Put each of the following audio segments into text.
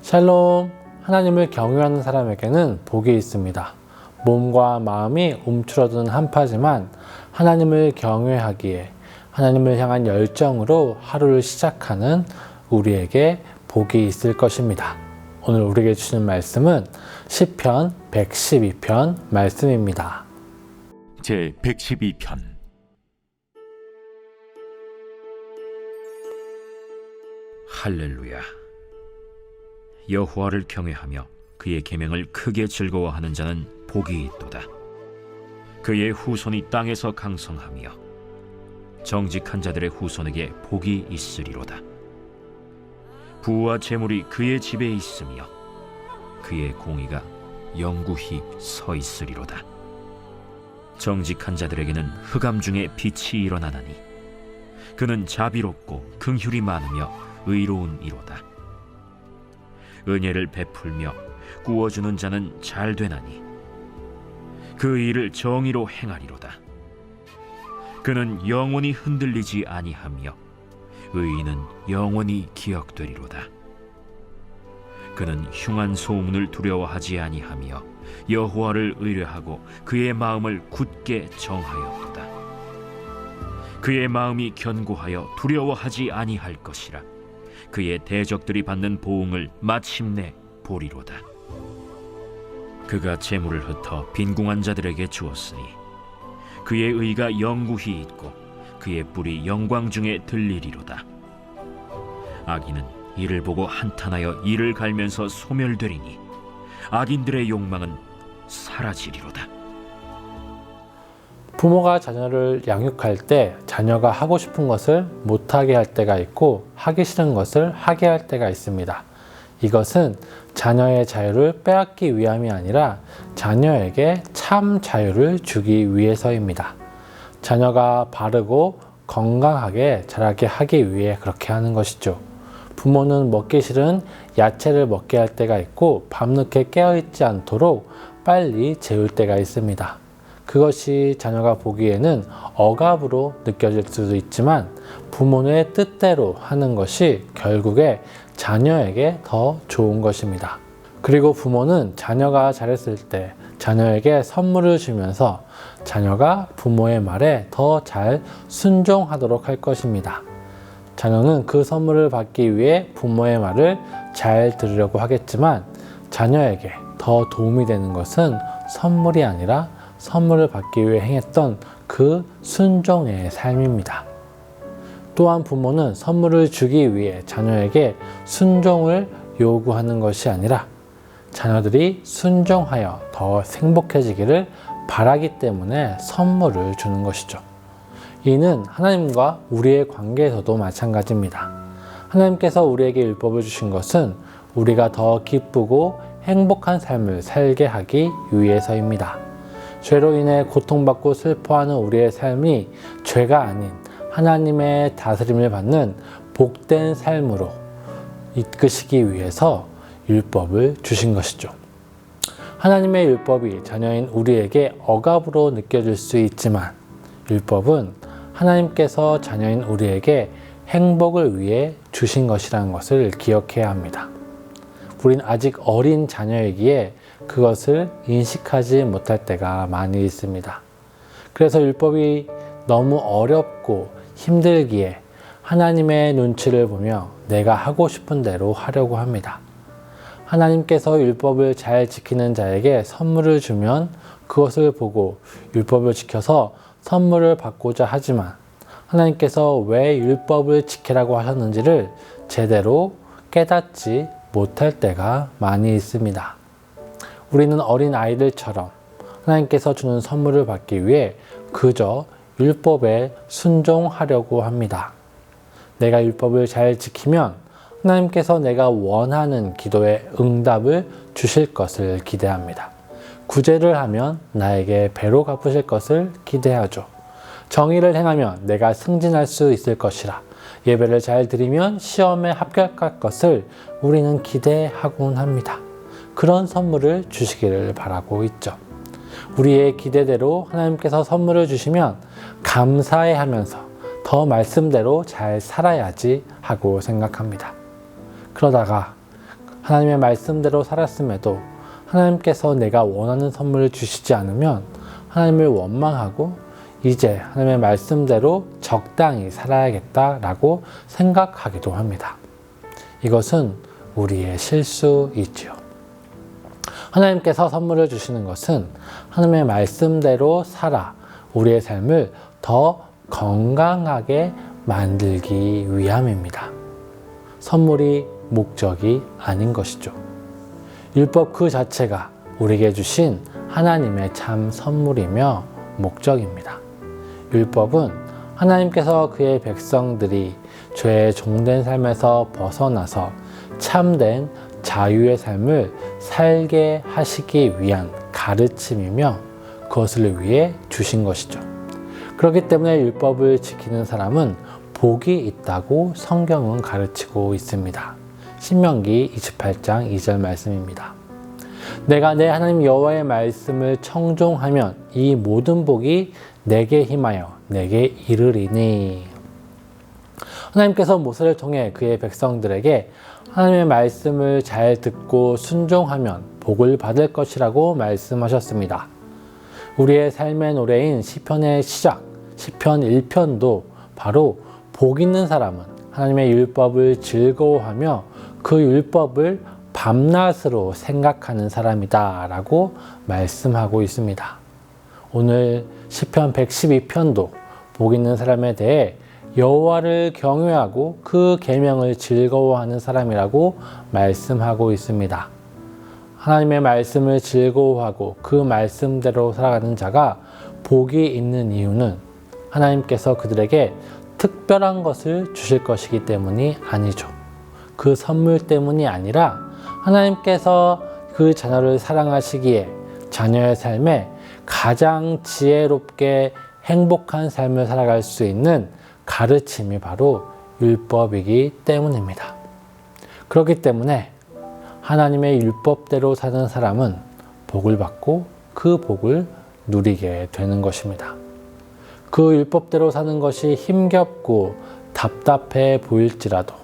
샬롬, 하나님을 경외하는 사람에게는 복이 있습니다. 몸과 마음이 움츠러드는 한파지만 하나님을 경외하기에 하나님을 향한 열정으로 하루를 시작하는 우리에게 복이 있을 것입니다. 오늘 우리에게 주시는 말씀은 시편 112편 말씀입니다. 제 112편. 할렐루야. 여호와를 경외하며 그의 계명을 크게 즐거워하는 자는 복이 있도다. 그의 후손이 땅에서 강성하며 정직한 자들의 후손에게 복이 있으리로다. 부와 재물이 그의 집에 있으며 그의 공의가 영구히 서 있으리로다. 정직한 자들에게는 흑암 중에 빛이 일어나나니 그는 자비롭고 긍휼이 많으며 의로운 이로다. 은혜를 베풀며 구워주는 자는 잘 되나니 그 일을 정의로 행하리로다. 그는 영원히 흔들리지 아니하며 의인은 영원히 기억되리로다. 그는 흉한 소문을 두려워하지 아니하며 여호와를 의뢰하고 그의 마음을 굳게 정하였도다. 그의 마음이 견고하여 두려워하지 아니할 것이라. 그의 대적들이 받는 보응을 마침내 보리로다. 그가 재물을 흩어 빈궁한 자들에게 주었으니 그의 의가 영구히 있고 그의 뿔이 영광 중에 들리리로다. 악인은 이를 보고 한탄하여 이를 갈면서 소멸되리니 악인들의 욕망은 사라지리로다. 부모가 자녀를 양육할 때 자녀가 하고 싶은 것을 못하게 할 때가 있고 하기 싫은 것을 하게 할 때가 있습니다. 이것은 자녀의 자유를 빼앗기 위함이 아니라 자녀에게 참 자유를 주기 위해서입니다. 자녀가 바르고 건강하게 자라게 하기 위해 그렇게 하는 것이죠. 부모는 먹기 싫은 야채를 먹게 할 때가 있고 밤늦게 깨어있지 않도록 빨리 재울 때가 있습니다. 그것이 자녀가 보기에는 억압으로 느껴질 수도 있지만 부모의 뜻대로 하는 것이 결국에 자녀에게 더 좋은 것입니다. 그리고 부모는 자녀가 잘했을 때 자녀에게 선물을 주면서 자녀가 부모의 말에 더 잘 순종하도록 할 것입니다. 자녀는 그 선물을 받기 위해 부모의 말을 잘 들으려고 하겠지만 자녀에게 더 도움이 되는 것은 선물이 아니라 선물을 받기 위해 행했던 그 순종의 삶입니다. 또한 부모는 선물을 주기 위해 자녀에게 순종을 요구하는 것이 아니라 자녀들이 순종하여 더 행복해지기를 바라기 때문에 선물을 주는 것이죠. 이는 하나님과 우리의 관계에서도 마찬가지입니다. 하나님께서 우리에게 율법을 주신 것은 우리가 더 기쁘고 행복한 삶을 살게 하기 위해서입니다. 죄로 인해 고통받고 슬퍼하는 우리의 삶이 죄가 아닌 하나님의 다스림을 받는 복된 삶으로 이끄시기 위해서 율법을 주신 것이죠. 하나님의 율법이 자녀인 우리에게 억압으로 느껴질 수 있지만 율법은 하나님께서 자녀인 우리에게 행복을 위해 주신 것이라는 것을 기억해야 합니다. 우린 아직 어린 자녀이기에 그것을 인식하지 못할 때가 많이 있습니다. 그래서 율법이 너무 어렵고 힘들기에 하나님의 눈치를 보며 내가 하고 싶은 대로 하려고 합니다. 하나님께서 율법을 잘 지키는 자에게 선물을 주면 그것을 보고 율법을 지켜서 선물을 받고자 하지만 하나님께서 왜 율법을 지키라고 하셨는지를 제대로 깨닫지 못할 때가 많이 있습니다. 우리는 어린 아이들처럼 하나님께서 주는 선물을 받기 위해 그저 율법에 순종하려고 합니다. 내가 율법을 잘 지키면 하나님께서 내가 원하는 기도에 응답을 주실 것을 기대합니다. 구제를 하면 나에게 배로 갚으실 것을 기대하죠. 정의를 행하면 내가 승진할 수 있을 것이라. 예배를 잘 드리면 시험에 합격할 것을 우리는 기대하곤 합니다. 그런 선물을 주시기를 바라고 있죠. 우리의 기대대로 하나님께서 선물을 주시면 감사해 하면서 더 말씀대로 잘 살아야지 하고 생각합니다. 그러다가 하나님의 말씀대로 살았음에도 하나님께서 내가 원하는 선물을 주시지 않으면 하나님을 원망하고 이제 하나님의 말씀대로 적당히 살아야겠다라고 생각하기도 합니다. 이것은 우리의 실수이지요. 하나님께서 선물을 주시는 것은 하나님의 말씀대로 살아 우리의 삶을 더 건강하게 만들기 위함입니다. 선물이 목적이 아닌 것이죠. 율법 그 자체가 우리에게 주신 하나님의 참 선물이며 목적입니다. 율법은 하나님께서 그의 백성들이 죄의 종된 삶에서 벗어나서 참된 자유의 삶을 살게 하시기 위한 가르침이며 그것을 위해 주신 것이죠. 그렇기 때문에 율법을 지키는 사람은 복이 있다고 성경은 가르치고 있습니다. 신명기 28장 2절 말씀입니다. 내가 내 하나님 여호와의 말씀을 청종하면 이 모든 복이 내게 힘하여 내게 이르리니. 하나님께서 모세를 통해 그의 백성들에게 하나님의 말씀을 잘 듣고 순종하면 복을 받을 것이라고 말씀하셨습니다. 우리의 삶의 노래인 시편의 시작, 시편 1편도 바로 복 있는 사람은 하나님의 율법을 즐거워하며 그 율법을 밤낮으로 생각하는 사람이다 라고 말씀하고 있습니다. 오늘 시편 112편도 복 있는 사람에 대해 여호와를 경외하고 그 계명을 즐거워하는 사람이라고 말씀하고 있습니다. 하나님의 말씀을 즐거워하고 그 말씀대로 살아가는 자가 복이 있는 이유는 하나님께서 그들에게 특별한 것을 주실 것이기 때문이 아니죠. 그 선물 때문이 아니라 하나님께서 그 자녀를 사랑하시기에 자녀의 삶에 가장 지혜롭게 행복한 삶을 살아갈 수 있는 가르침이 바로 율법이기 때문입니다. 그렇기 때문에 하나님의 율법대로 사는 사람은 복을 받고 그 복을 누리게 되는 것입니다. 그 율법대로 사는 것이 힘겹고 답답해 보일지라도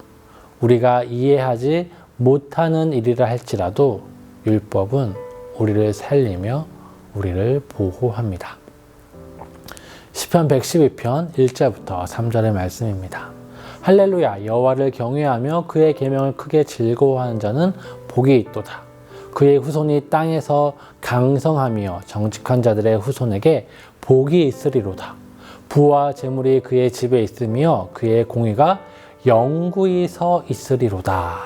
우리가 이해하지 못하는 일이라 할지라도 율법은 우리를 살리며 우리를 보호합니다. 시편 112편 1절부터 3절의 말씀입니다. 할렐루야, 여호와를 경외하며 그의 계명을 크게 즐거워하는 자는 복이 있도다. 그의 후손이 땅에서 강성하며 정직한 자들의 후손에게 복이 있으리로다. 부와 재물이 그의 집에 있으며 그의 공의가 영구히 서 있으리로다.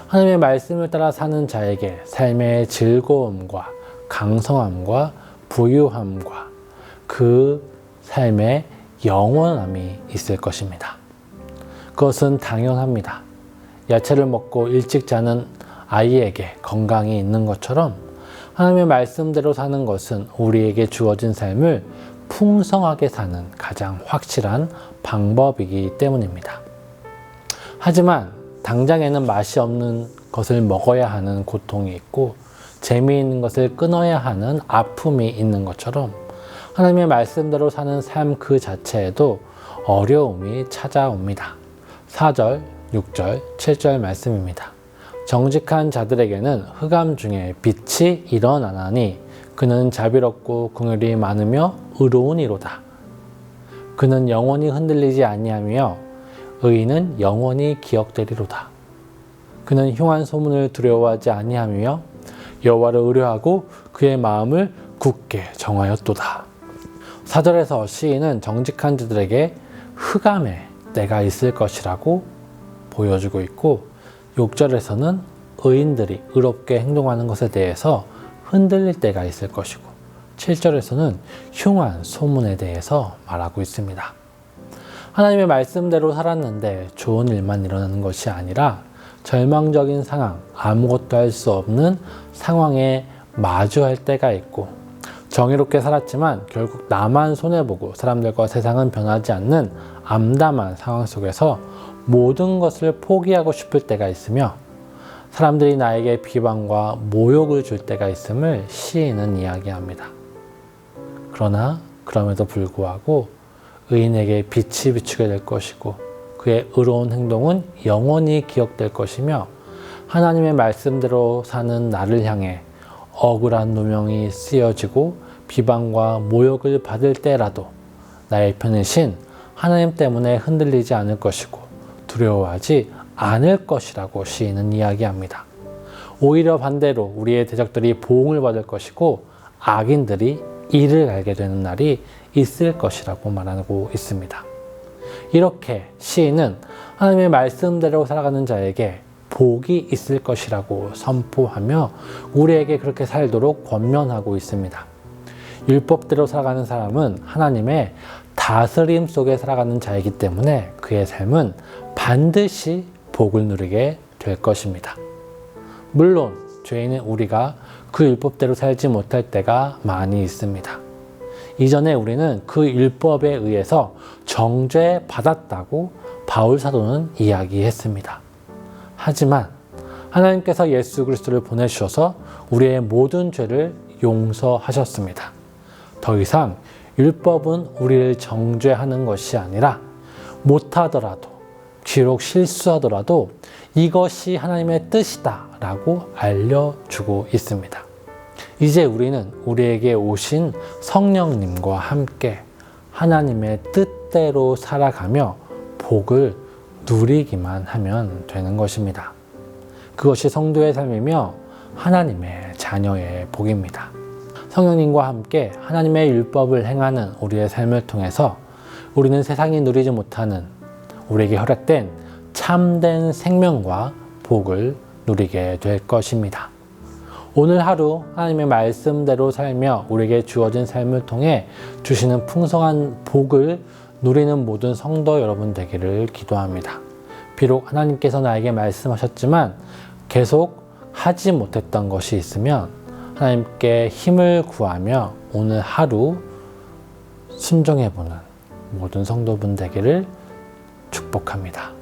하나님의 말씀을 따라 사는 자에게 삶의 즐거움과 강성함과 부유함과 그 삶의 영원함이 있을 것입니다. 그것은 당연합니다. 야채를 먹고 일찍 자는 아이에게 건강이 있는 것처럼 하나님의 말씀대로 사는 것은 우리에게 주어진 삶을 풍성하게 사는 가장 확실한 방법이기 때문입니다. 하지만 당장에는 맛이 없는 것을 먹어야 하는 고통이 있고 재미있는 것을 끊어야 하는 아픔이 있는 것처럼 하나님의 말씀대로 사는 삶 그 자체에도 어려움이 찾아옵니다. 4절, 6절, 7절 말씀입니다. 정직한 자들에게는 흑암 중에 빛이 일어나나니 그는 자비롭고 긍휼이 많으며 의로우니로다. 그는 영원히 흔들리지 아니하며 의인은 영원히 기억되리로다. 그는 흉한 소문을 두려워하지 아니하며 여호와를 의뢰하고 그의 마음을 굳게 정하였도다. 4절에서 시인은 정직한 자들에게 흑암의 때가 있을 것이라고 보여주고 있고 6절에서는 의인들이 의롭게 행동하는 것에 대해서 흔들릴 때가 있을 것이고 7절에서는 흉한 소문에 대해서 말하고 있습니다. 하나님의 말씀대로 살았는데 좋은 일만 일어나는 것이 아니라 절망적인 상황, 아무것도 할 수 없는 상황에 마주할 때가 있고 정의롭게 살았지만 결국 나만 손해보고 사람들과 세상은 변하지 않는 암담한 상황 속에서 모든 것을 포기하고 싶을 때가 있으며 사람들이 나에게 비방과 모욕을 줄 때가 있음을 시인은 이야기합니다. 그러나 그럼에도 불구하고 의인에게 빛이 비추게 될 것이고 그의 의로운 행동은 영원히 기억될 것이며 하나님의 말씀대로 사는 나를 향해 억울한 누명이 쓰여지고 비방과 모욕을 받을 때라도 나의 편이신 하나님 때문에 흔들리지 않을 것이고 두려워하지 않을 것이라고 시인은 이야기합니다. 오히려 반대로 우리의 대적들이 보응을 받을 것이고 악인들이 이를 알게 되는 날이 있을 것이라고 말하고 있습니다. 이렇게 시인은 하나님의 말씀대로 살아가는 자에게 복이 있을 것이라고 선포하며 우리에게 그렇게 살도록 권면하고 있습니다. 율법대로 살아가는 사람은 하나님의 다스림 속에 살아가는 자이기 때문에 그의 삶은 반드시 복을 누리게 될 것입니다. 물론 죄인은 우리가 그 율법대로 살지 못할 때가 많이 있습니다. 이전에 우리는 그 율법에 의해서 정죄받았다고 바울 사도는 이야기했습니다. 하지만 하나님께서 예수 그리스도를 보내주셔서 우리의 모든 죄를 용서하셨습니다. 더 이상 율법은 우리를 정죄하는 것이 아니라 못하더라도 비록 실수하더라도 이것이 하나님의 뜻이다 라고 알려주고 있습니다. 이제 우리는 우리에게 오신 성령님과 함께 하나님의 뜻대로 살아가며 복을 누리기만 하면 되는 것입니다. 그것이 성도의 삶이며 하나님의 자녀의 복입니다. 성령님과 함께 하나님의 율법을 행하는 우리의 삶을 통해서 우리는 세상이 누리지 못하는 우리에게 허락된 참된 생명과 복을 누리게 될 것입니다. 오늘 하루 하나님의 말씀대로 살며 우리에게 주어진 삶을 통해 주시는 풍성한 복을 누리는 모든 성도 여러분 되기를 기도합니다. 비록 하나님께서 나에게 말씀하셨지만 계속 하지 못했던 것이 있으면 하나님께 힘을 구하며 오늘 하루 순종해보는 모든 성도분 되기를 축복합니다.